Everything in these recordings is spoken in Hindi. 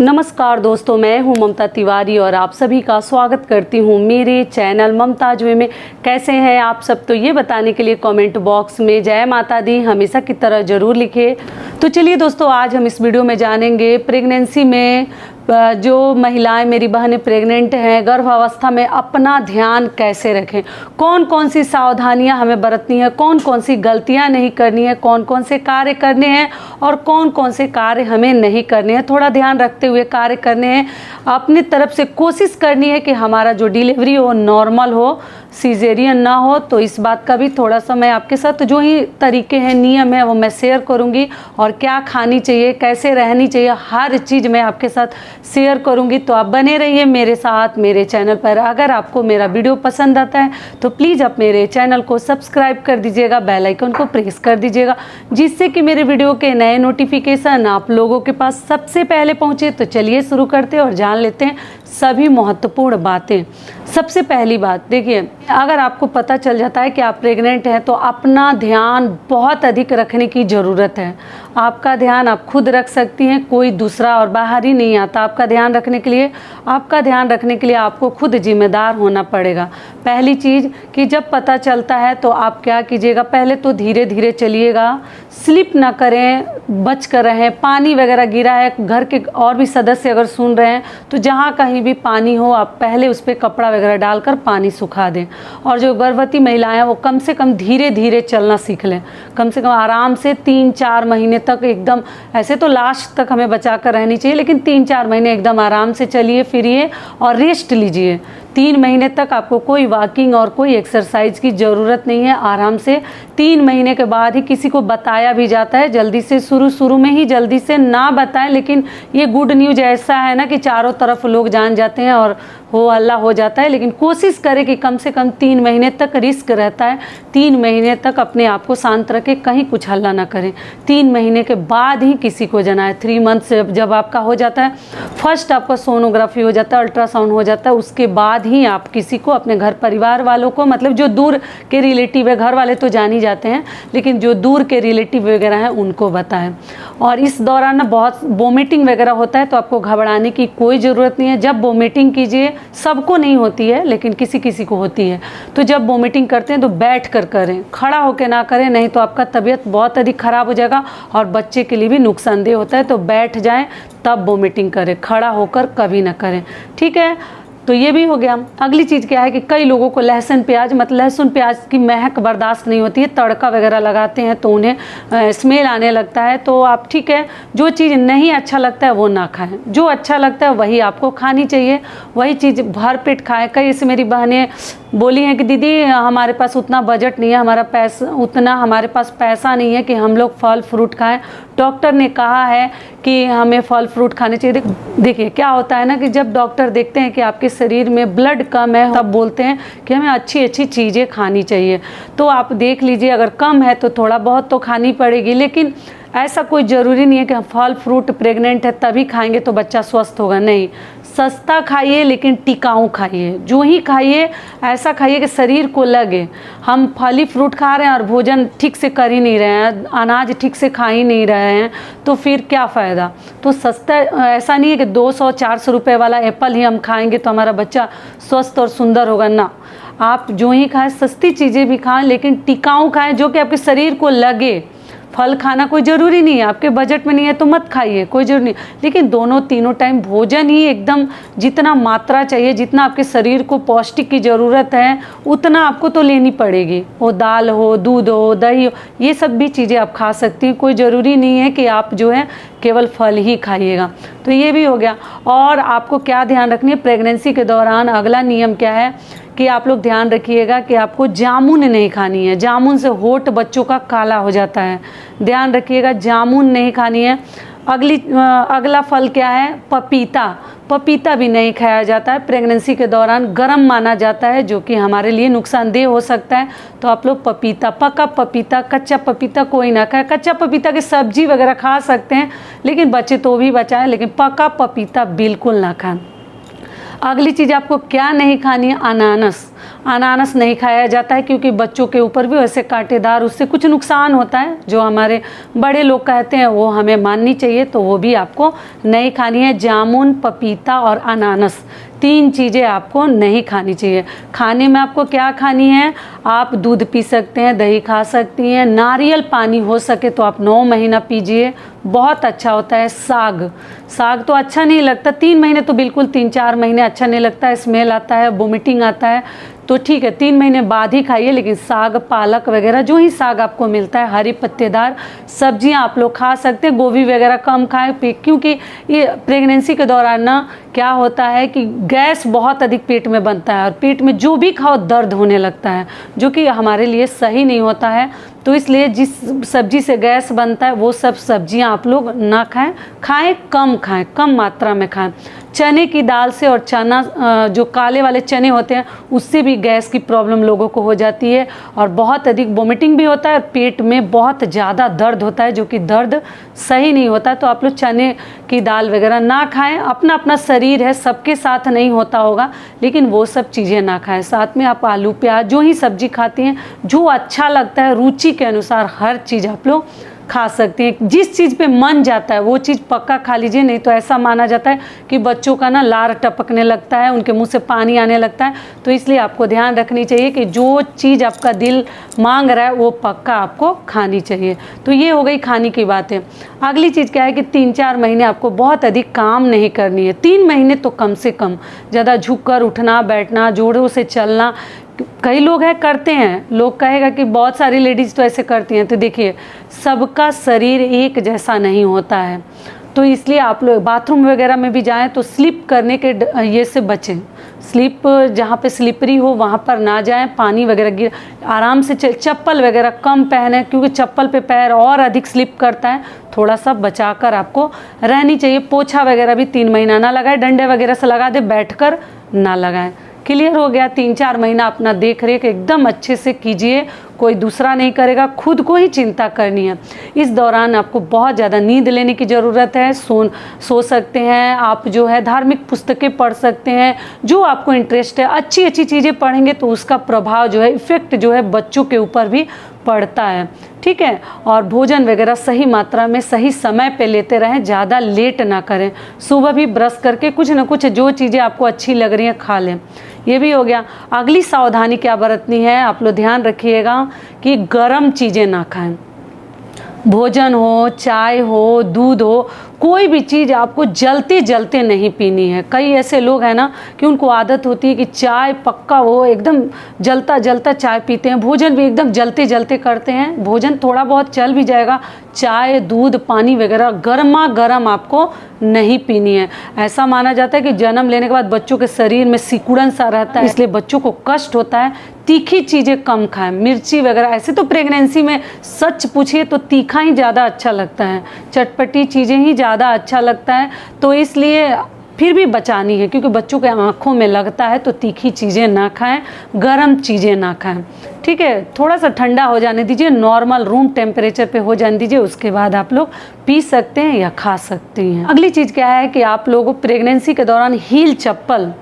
नमस्कार दोस्तों, मैं हूं ममता तिवारी और आप सभी का स्वागत करती हूं मेरे चैनल ममताज वे में। कैसे हैं आप सब? तो ये बताने के लिए कमेंट बॉक्स में जय माता दी हमेशा की तरह ज़रूर लिखिए। तो चलिए दोस्तों, आज हम इस वीडियो में जानेंगे प्रेगनेंसी में जो महिलाएं, मेरी बहनें प्रेग्नेंट हैं, गर्भावस्था में अपना ध्यान कैसे रखें, कौन कौन सी सावधानियां हमें बरतनी है, कौन कौन सी गलतियां नहीं करनी है, कौन कौन से कार्य करने हैं और कौन कौन से कार्य हमें नहीं करने हैं। थोड़ा ध्यान रखते हुए कार्य करने हैं। अपनी तरफ से कोशिश करनी है कि हमारा जो डिलीवरी हो नॉर्मल हो, सीजेरियन ना हो। तो इस बात का भी थोड़ा सा मैं आपके साथ जो ही तरीके हैं, नियम है, वो मैं शेयर करूंगी। और क्या खानी चाहिए, कैसे रहनी चाहिए, हर चीज़ मैं आपके साथ शेयर करूंगी। तो आप बने रहिए मेरे साथ मेरे चैनल पर। अगर आपको मेरा वीडियो पसंद आता है तो प्लीज़ आप मेरे चैनल को सब्सक्राइब कर दीजिएगा, बेल आइकन को प्रेस कर दीजिएगा, जिससे कि मेरे वीडियो के नए नोटिफिकेशन आप लोगों के पास सबसे पहले पहुंचे। तो चलिए शुरू करते हैं और जान लेते हैं सभी महत्वपूर्ण बातें। सबसे पहली बात देखिए, अगर आपको पता चल जाता है कि आप प्रेग्नेंट हैं तो अपना ध्यान बहुत अधिक रखने की ज़रूरत है। आपका ध्यान आप खुद रख सकती हैं, कोई दूसरा और बाहर ही नहीं आता आपका ध्यान रखने के लिए। आपका ध्यान रखने के लिए आपको खुद जिम्मेदार होना पड़ेगा। पहली चीज़ कि जब पता चलता है तो आप क्या कीजिएगा, पहले तो धीरे धीरे चलिएगा, स्लिप ना करें, बच कर रहें। पानी वगैरह गिरा है, घर के और भी सदस्य अगर सुन रहे हैं तो जहाँ कहीं भी पानी हो आप पहले उस पर कपड़ा वगैरह डालकर पानी सुखा दें। और जो गर्भवती महिलाएं हैं वो कम से कम धीरे धीरे चलना सीख लें, कम से कम आराम से 3-4 महीने तक। एकदम ऐसे तो लास्ट तक हमें बचा कर रहनी चाहिए, लेकिन 3-4 महीने एकदम आराम से चलिए फिरिए और रेस्ट लीजिए। 3 महीने तक आपको कोई वॉकिंग और कोई एक्सरसाइज की ज़रूरत नहीं है। आराम से 3 महीने के बाद ही किसी को बताया भी जाता है। जल्दी से शुरू में ही जल्दी से ना बताएं, लेकिन ये गुड न्यूज़ ऐसा है ना कि चारों तरफ लोग जान जाते हैं और हो हल्ला हो जाता है। लेकिन कोशिश करें कि कम से कम 3 महीने तक, रिस्क रहता है 3 महीने तक अपने आप को शांत रखें, कहीं कुछ हल्ला ना करें। 3 महीने के बाद ही किसी को जनाएं। 3 मंथ से जब आपका हो जाता है, फर्स्ट आपका सोनोग्राफी हो जाता है, अल्ट्रासाउंड हो जाता है, उसके बाद ही आप किसी को, अपने घर परिवार वालों को, मतलब जो दूर के रिलेटिव है, घर वाले तो जान ही जाते हैं, लेकिन जो दूर के रिलेटिव वगैरह हैं उनको बताएं। और इस दौरान ना बहुत वोमिटिंग वगैरह होता है तो आपको घबराने की कोई ज़रूरत नहीं है। जब वोमिटिंग कीजिए, सबको नहीं होती है लेकिन किसी किसी को होती है, तो जब वोमिटिंग करते हैं तो बैठ कर करें, खड़ा होकर ना करें, नहीं तो आपका तबीयत बहुत अधिक ख़राब हो जाएगा और बच्चे के लिए भी नुकसानदेह होता है। तो बैठ जाएं तब वोमिटिंग करें, खड़ा होकर कभी ना करें, ठीक है। तो ये भी हो गया। अगली चीज़ क्या है कि कई लोगों को लहसुन प्याज की महक बर्दाश्त नहीं होती है, तड़का वगैरह लगाते हैं तो उन्हें स्मेल आने लगता है। तो आप, ठीक है, जो चीज़ नहीं अच्छा लगता है वो ना खाएं, जो अच्छा लगता है वही आपको खानी चाहिए, वही चीज़ भर पेट खाएं। कई से मेरी बहनें बोली हैं कि दीदी हमारे पास उतना बजट नहीं है, हमारे पास पैसा नहीं है कि हम लोग फल फ्रूट खाएं। डॉक्टर ने कहा है कि हमें फल फ्रूट खाने चाहिए। देखिए क्या होता है ना कि जब डॉक्टर देखते हैं कि आपके शरीर में ब्लड कम है तब बोलते हैं कि हमें अच्छी अच्छी चीज़ें खानी चाहिए। तो आप देख लीजिए, अगर कम है तो थोड़ा बहुत तो खानी पड़ेगी, लेकिन ऐसा कोई ज़रूरी नहीं है कि हम फल फ्रूट प्रेग्नेंट है तभी खाएंगे तो बच्चा स्वस्थ होगा। नहीं, सस्ता खाइए लेकिन टिकाऊ खाइए। जो ही खाइए ऐसा खाइए कि शरीर को लगे। हम फली फ्रूट खा रहे हैं और भोजन ठीक से कर ही नहीं रहे हैं, अनाज ठीक से खा ही नहीं रहे हैं, तो फिर क्या फ़ायदा। तो सस्ता ऐसा नहीं है कि 200-400 रुपये वाला एप्पल ही हम खाएंगे तो हमारा बच्चा स्वस्थ और सुंदर होगा ना। आप जो ही खाएं, सस्ती चीज़ें भी खाएं लेकिन टिकाऊ खाएं, जो कि आपके शरीर को लगे। फल खाना कोई ज़रूरी नहीं है, आपके बजट में नहीं है तो मत खाइए, कोई ज़रूरी नहीं, लेकिन दोनों तीनों टाइम भोजन ही एकदम जितना मात्रा चाहिए, जितना आपके शरीर को पौष्टिक की ज़रूरत है उतना आपको तो लेनी पड़ेगी। वो दाल हो, दूध हो, दही हो, ये सब भी चीज़ें आप खा सकती हैं। कोई ज़रूरी नहीं है कि आप जो है केवल फल ही खाइएगा। तो ये भी हो गया। और आपको क्या ध्यान रखनी है प्रेगनेंसी के दौरान, अगला नियम क्या है कि आप लोग ध्यान रखिएगा कि आपको जामुन नहीं खानी है। जामुन से होंठ बच्चों का काला हो जाता है, ध्यान रखिएगा, जामुन नहीं खानी है। अगला फल क्या है, पपीता भी नहीं खाया जाता है प्रेगनेंसी के दौरान, गर्म माना जाता है, जो कि हमारे लिए नुकसानदेह हो सकता है। तो आप लोग पका पपीता, कच्चा पपीता कोई ना खाए। कच्चा पपीता की सब्जी वगैरह खा सकते हैं, लेकिन बच्चे तो भी बचाएं, लेकिन पका पपीता बिल्कुल ना खाएं। अगली चीज़ आपको क्या नहीं खानी है, अनानास। अनानास नहीं खाया जाता है क्योंकि बच्चों के ऊपर भी वैसे कांटेदार, उससे कुछ नुकसान होता है। जो हमारे बड़े लोग कहते हैं वो हमें माननी चाहिए, तो वो भी आपको नहीं खानी है। जामुन, पपीता और अनानास, 3 चीज़ें आपको नहीं खानी चाहिए। खाने में आपको क्या खानी है, आप दूध पी सकते हैं, दही खा सकती हैं, नारियल पानी हो सके तो आप 9 महीना पीजिए, बहुत अच्छा होता है। साग तो अच्छा नहीं लगता, 3 महीने तो बिल्कुल, 3-4 महीने अच्छा नहीं लगता है, स्मेल आता है, वोमिटिंग आता है, तो ठीक है 3 महीने बाद ही खाइए। लेकिन साग, पालक वगैरह जो ही साग आपको मिलता है, हरी पत्तेदार सब्जियां आप लोग खा सकते हैं। गोभी वगैरह कम खाएं, क्योंकि ये प्रेगनेंसी के दौरान ना क्या होता है कि गैस बहुत अधिक पेट में बनता है और पेट में जो भी खाओ दर्द होने लगता है, जो कि हमारे लिए सही नहीं होता है। तो इसलिए जिस सब्जी से गैस बनता है वो सब सब्जियां आप लोग ना खाएं, कम मात्रा में खाएं। चने की दाल से और चना, जो काले वाले चने होते हैं, उससे भी गैस की प्रॉब्लम लोगों को हो जाती है और बहुत अधिक वोमिटिंग भी होता है और पेट में बहुत ज़्यादा दर्द होता है, जो कि दर्द सही नहीं होता है। तो आप लोग चने की दाल वगैरह ना खाएं। अपना अपना शरीर है, सबके साथ नहीं होता होगा, लेकिन वो सब चीज़ें ना खाएं। साथ में आप आलू प्याज जो ही सब्जी खाती हैं, जो अच्छा लगता है रुचि के अनुसार हर चीज़ आप लोग खा सकते हैं। जिस चीज़ पे मन जाता है वो चीज़ पक्का खा लीजिए, नहीं तो ऐसा माना जाता है कि बच्चों का ना लार टपकने लगता है, उनके मुंह से पानी आने लगता है। तो इसलिए आपको ध्यान रखनी चाहिए कि जो चीज़ आपका दिल मांग रहा है वो पक्का आपको खानी चाहिए। तो ये हो गई खाने की बातें। अगली चीज़ क्या है कि 3-4 महीने आपको बहुत अधिक काम नहीं करनी है। 3 महीने तो कम से कम, ज़्यादा झुक कर उठना बैठना, जोड़ों से चलना, कई लोग हैं करते हैं, लोग कहेगा कि बहुत सारी लेडीज़ तो ऐसे करती हैं। तो देखिए, सबका शरीर एक जैसा नहीं होता है, तो इसलिए आप लोग बाथरूम वगैरह में भी जाएं तो स्लिप करने के ये से बचें। स्लिप, जहाँ पे स्लिपरी हो वहाँ पर ना जाएं, पानी वगैरह गिर, आराम से चप्पल वगैरह कम पहने, क्योंकि चप्पल पे पैर और अधिक स्लिप करता है। थोड़ा सा बचा कर आपको रहनी चाहिए। पोछा वगैरह भी 3 महीना ना लगाए, डंडे वगैरह से लगा दे, बैठ कर ना लगाएं। क्लियर हो गया। 3-4 महीना अपना देख रेख एकदम अच्छे से कीजिए, कोई दूसरा नहीं करेगा, खुद को ही चिंता करनी है। इस दौरान आपको बहुत ज़्यादा नींद लेने की ज़रूरत है। सो सकते हैं आप, जो है धार्मिक पुस्तकें पढ़ सकते हैं, जो आपको इंटरेस्ट है। अच्छी अच्छी चीज़ें पढ़ेंगे तो उसका प्रभाव जो है, इफ़ेक्ट जो है बच्चों के ऊपर भी पड़ता है, ठीक है। और भोजन वगैरह सही मात्रा में सही समय पे लेते रहें, ज़्यादा लेट ना करें। सुबह भी ब्रश करके कुछ ना कुछ जो चीज़ें आपको अच्छी लग रही हैं खा लें। ये भी हो गया। अगली सावधानी क्या बरतनी है, आप लोग ध्यान रखिएगा कि गर्म चीज़ें ना खाएं। भोजन हो, चाय हो, दूध हो, कोई भी चीज़ आपको जलते जलते नहीं पीनी है। कई ऐसे लोग हैं ना कि उनको आदत होती है कि चाय पक्का वो एकदम जलता जलता चाय पीते हैं, भोजन भी एकदम जलते जलते करते हैं। भोजन थोड़ा बहुत चल भी जाएगा, चाय, दूध, पानी वगैरह गर्मा गर्म आपको नहीं पीनी है। ऐसा माना जाता है कि जन्म लेने के बाद बच्चों के शरीर में सिकुड़न सा रहता है, इसलिए बच्चों को कष्ट होता है। तीखी चीज़ें कम खाएं, मिर्ची वगैरह। ऐसे तो प्रेगनेंसी में सच पूछिए तो तीखा ही ज़्यादा अच्छा लगता है, चटपटी चीज़ें ही ज़्यादा अच्छा लगता है। तो इसलिए फिर भी बचानी है, क्योंकि बच्चों के आँखों में लगता है। तो तीखी चीज़ें ना खाएं, गर्म चीज़ें ना खाएं, ठीक है। थोड़ा सा ठंडा हो जाने दीजिए, नॉर्मल रूम टेम्परेचर पे हो जाने दीजिए, उसके बाद आप लोग पी सकते हैं या खा सकते हैं। अगली चीज़ क्या है कि आप लोगों को प्रेगनेंसी के दौरान हील चप्पल,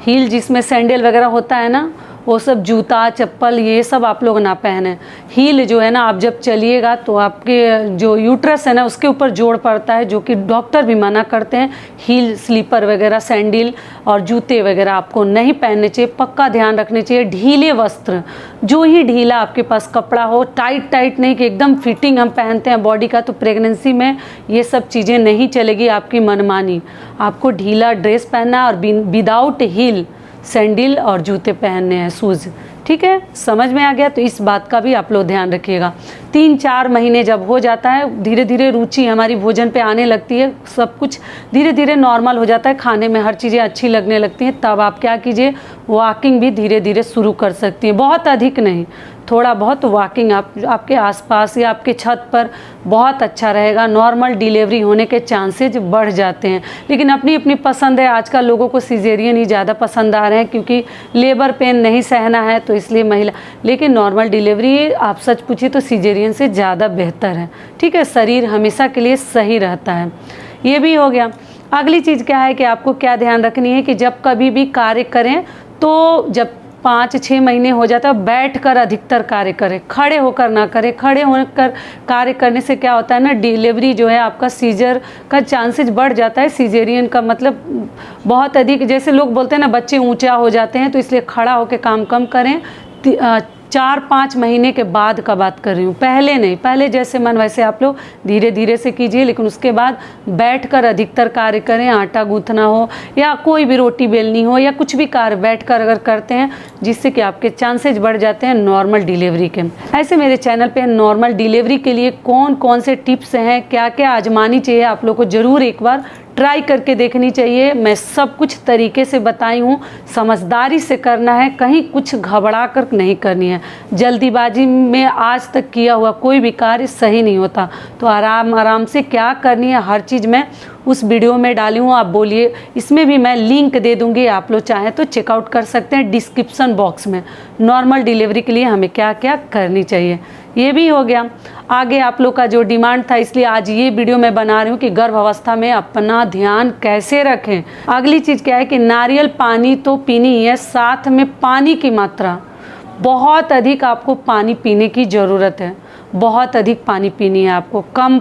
हील जिसमें सैंडल वगैरह होता है ना, वो सब जूता चप्पल ये सब आप लोग ना पहने। हील जो है ना, आप जब चलिएगा तो आपके जो यूट्रस है ना उसके ऊपर जोड़ पड़ता है, जो कि डॉक्टर भी मना करते हैं। हील, स्लीपर वगैरह, सैंडल और जूते वगैरह आपको नहीं पहनने चाहिए। पक्का ध्यान रखने चाहिए। ढीले वस्त्र, जो ही ढीला आपके पास कपड़ा हो, टाइट टाइट नहीं कि एकदम फिटिंग हम पहनते हैं बॉडी का, तो प्रेगनेंसी में ये सब चीज़ें नहीं चलेगी आपकी मनमानी। आपको ढीला ड्रेस पहनना और विदाउट हील सैंडल और जूते पहनने हैं, शूज़, ठीक है। समझ में आ गया। तो इस बात का भी आप लोग ध्यान रखिएगा। 3-4 महीने जब हो जाता है, धीरे धीरे रुचि हमारी भोजन पे आने लगती है, सब कुछ धीरे धीरे नॉर्मल हो जाता है, खाने में हर चीज़ें अच्छी लगने लगती हैं, तब आप क्या कीजिए, वॉकिंग भी धीरे धीरे शुरू कर सकती हैं। बहुत अधिक नहीं, थोड़ा बहुत वॉकिंग आपके आसपास या आपके छत पर बहुत अच्छा रहेगा। नॉर्मल डिलीवरी होने के चांसेज बढ़ जाते हैं। लेकिन अपनी अपनी पसंद है। आजकल लोगों को सिजेरियन ही ज़्यादा पसंद आ रहे हैं, क्योंकि लेबर पेन नहीं सहना है, तो इसलिए महिला, लेकिन नॉर्मल डिलीवरी आप सच पूछिए तो सिजेरियन से ज़्यादा बेहतर है, ठीक है। शरीर हमेशा के लिए सही रहता है। ये भी हो गया। अगली चीज़ क्या है कि आपको क्या ध्यान रखनी है कि जब कभी भी कार्य करें तो जब 5-6 महीने हो जाता है, बैठकर अधिकतर कार्य करें, खड़े होकर ना करें। खड़े होकर कार्य करने से क्या होता है ना, डिलीवरी जो है आपका सीजर का चांसेस बढ़ जाता है। सीजेरियन का मतलब बहुत अधिक, जैसे लोग बोलते हैं ना बच्चे ऊंचा हो जाते हैं, तो इसलिए खड़ा होकर काम कम करें। 4-5 महीने के बाद का बात कर रही हूँ, पहले नहीं। पहले जैसे मन वैसे आप लोग धीरे धीरे से कीजिए, लेकिन उसके बाद बैठकर अधिकतर कार्य करें। आटा गूंथना हो या कोई भी रोटी बेलनी हो या कुछ भी कार्य बैठकर अगर करते हैं, जिससे कि आपके चांसेस बढ़ जाते हैं नॉर्मल डिलीवरी के। ऐसे मेरे चैनल पे नॉर्मल डिलीवरी के लिए कौन कौन से टिप्स हैं, क्या क्या आजमानी चाहिए, आप लोग को ज़रूर एक बार ट्राई करके देखनी चाहिए। मैं सब कुछ तरीके से बताई हूँ, समझदारी से करना है, कहीं कुछ घबरा कर नहीं करनी है। जल्दीबाजी में आज तक किया हुआ कोई भी कार्य सही नहीं होता, तो आराम आराम से क्या करनी है हर चीज़ मैं उस वीडियो में डाली हूँ। आप बोलिए, इसमें भी मैं लिंक दे दूँगी, आप लोग चाहें तो चेकआउट कर सकते हैं डिस्क्रिप्शन बॉक्स में। नॉर्मल डिलीवरी के लिए हमें क्या क्या करनी चाहिए, ये भी हो गया। आगे आप लोग का जो डिमांड था, इसलिए आज ये वीडियो मैं बना रही हूँ कि गर्भ अवस्था में अपना ध्यान कैसे रखें। अगली चीज़ क्या है कि नारियल पानी तो पीनी ही है, साथ में पानी की मात्रा बहुत अधिक आपको पानी पीने की ज़रूरत है। बहुत अधिक पानी पीनी है आपको। कम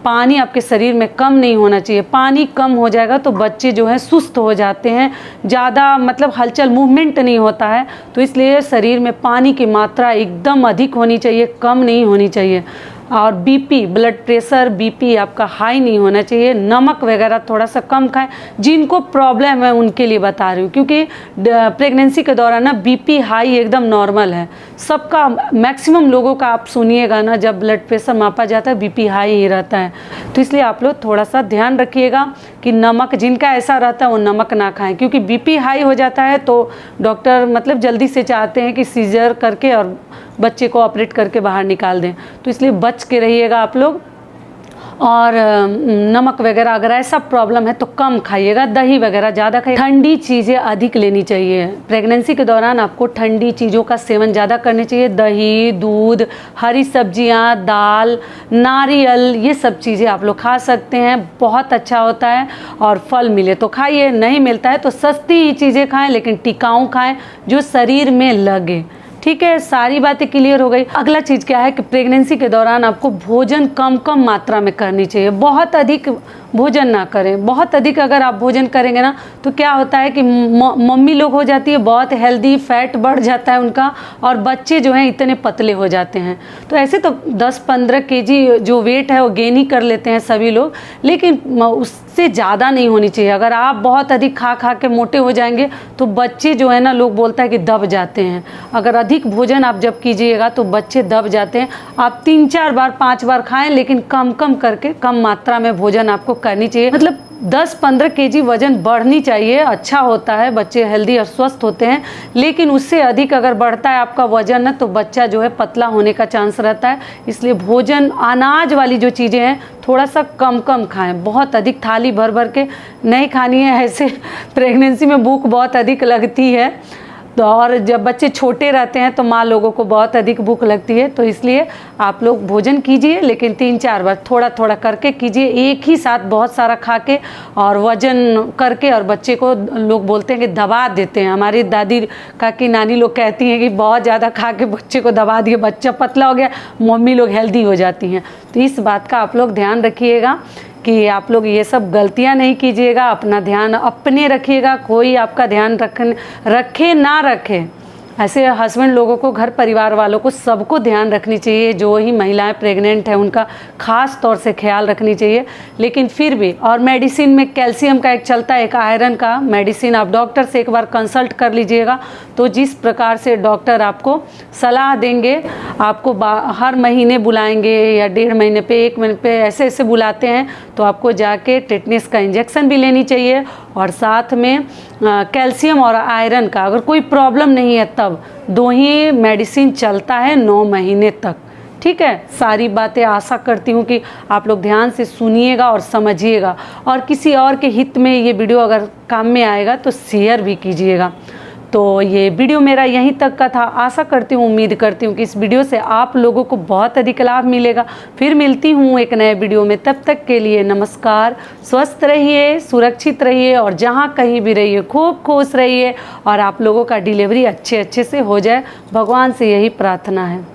पानी आपके शरीर में कम नहीं होना चाहिए। पानी कम हो जाएगा तो बच्चे जो है सुस्त हो जाते हैं, ज़्यादा मतलब हलचल मूवमेंट नहीं होता है। तो इसलिए शरीर में पानी की मात्रा एकदम अधिक होनी चाहिए, कम नहीं होनी चाहिए। और बीपी, ब्लड प्रेशर, बीपी आपका हाई नहीं होना चाहिए। नमक वगैरह थोड़ा सा कम खाएं। जिनको प्रॉब्लम है उनके लिए बता रही हूँ, क्योंकि प्रेगनेंसी के दौरान ना बीपी हाई एकदम नॉर्मल है सबका। मैक्सिमम लोगों का आप सुनिएगा ना, जब ब्लड प्रेशर मापा जाता है बीपी हाई ही रहता है। तो इसलिए आप लोग थोड़ा सा ध्यान रखिएगा कि नमक, जिनका ऐसा रहता है वो नमक ना खाएं, क्योंकि बीपी हाई हो जाता है तो डॉक्टर मतलब जल्दी से चाहते हैं कि सीजर करके और बच्चे को ऑपरेट करके बाहर निकाल दें। तो इसलिए बच के रहिएगा आप लोग। और नमक वगैरह अगर ऐसा प्रॉब्लम है तो कम खाइएगा। दही वगैरह ज़्यादा खाइए। ठंडी चीज़ें अधिक लेनी चाहिए। प्रेगनेंसी के दौरान आपको ठंडी चीज़ों का सेवन ज़्यादा करनी चाहिए। दही, दूध, हरी सब्जियां, दाल, नारियल, ये सब चीज़ें आप लोग खा सकते हैं, बहुत अच्छा होता है। और फल मिले तो खाइए, नहीं मिलता है तो सस्ती ही चीज़ें खाएँ, लेकिन टिकाऊ खाएँ जो शरीर में लगे। ठीक है, सारी बातें क्लियर हो गई। अगला चीज़ क्या है कि प्रेगनेंसी के दौरान आपको भोजन कम मात्रा में करनी चाहिए। बहुत अधिक भोजन ना करें। बहुत अधिक अगर आप भोजन करेंगे ना तो क्या होता है कि मम्मी लोग हो जाती है बहुत हेल्दी, फैट बढ़ जाता है उनका, और बच्चे जो हैं इतने पतले हो जाते हैं। तो ऐसे तो 10-15 kg जो वेट है वो गेन ही कर लेते हैं सभी लोग, लेकिन उससे ज़्यादा नहीं होनी चाहिए। अगर आप बहुत अधिक खा के मोटे हो जाएंगे तो बच्चे जो है ना, लोग बोलता है कि दब जाते हैं। अगर अधिक भोजन आप जब कीजिएगा तो बच्चे दब जाते हैं। आप 3-4 बार 5 बार खाएं, लेकिन कम करके कम मात्रा में भोजन आपको करनी चाहिए। मतलब 10-15 kg वजन बढ़नी चाहिए, अच्छा होता है, बच्चे हेल्दी और स्वस्थ होते हैं। लेकिन उससे अधिक अगर बढ़ता है आपका वजन ना, तो बच्चा जो है पतला होने का चांस रहता है। इसलिए भोजन, अनाज वाली जो चीज़ें हैं थोड़ा सा कम खाएं। बहुत अधिक थाली भर के नहीं खानी है। ऐसे प्रेगनेंसी में भूख बहुत अधिक लगती है, तो और जब बच्चे छोटे रहते हैं तो माँ लोगों को बहुत अधिक भूख लगती है। तो इसलिए आप लोग भोजन कीजिए, लेकिन 3-4 बार थोड़ा करके कीजिए। एक ही साथ बहुत सारा खा के और वजन करके, और बच्चे को लोग बोलते हैं कि दबा देते हैं। हमारी दादी काकी नानी लोग कहती हैं कि बहुत ज़्यादा खा के बच्चे को दबा दिए, बच्चा पतला हो गया, मम्मी लोग हेल्दी हो जाती हैं। तो इस बात का आप लोग ध्यान रखिएगा कि आप लोग ये सब गलतियां नहीं कीजिएगा। अपना ध्यान अपने रखिएगा, कोई आपका ध्यान रखे ना रखे। ऐसे हस्बैंड लोगों को, घर परिवार वालों को, सबको ध्यान रखनी चाहिए। जो ही महिलाएं प्रेग्नेंट हैं उनका खास तौर से ख्याल रखनी चाहिए। लेकिन फिर भी, और मेडिसिन में कैल्शियम का एक चलता है, एक आयरन का मेडिसिन, आप डॉक्टर से एक बार कंसल्ट कर लीजिएगा। तो जिस प्रकार से डॉक्टर आपको सलाह देंगे, आपको हर महीने बुलाएंगे या 1.5 महीने पे, 1 महीने पे, ऐसे बुलाते हैं, तो आपको जाके टेटनेस का इंजेक्शन भी लेनी चाहिए। और साथ में कैल्शियम और आयरन का, अगर कोई प्रॉब्लम नहीं है तब 2 ही मेडिसिन चलता है 9 महीने तक। ठीक है, सारी बातें आशा करती हूँ कि आप लोग ध्यान से सुनिएगा और समझिएगा। और किसी और के हित में ये वीडियो अगर काम में आएगा तो शेयर भी कीजिएगा। तो ये वीडियो मेरा यहीं तक का था। आशा करती हूँ, उम्मीद करती हूँ कि इस वीडियो से आप लोगों को बहुत अधिक लाभ मिलेगा। फिर मिलती हूँ एक नए वीडियो में, तब तक के लिए नमस्कार। स्वस्थ रहिए, सुरक्षित रहिए और जहाँ कहीं भी रहिए खूब खुश रहिए और आप लोगों का डिलीवरी अच्छे से हो जाए, भगवान से यही प्रार्थना है।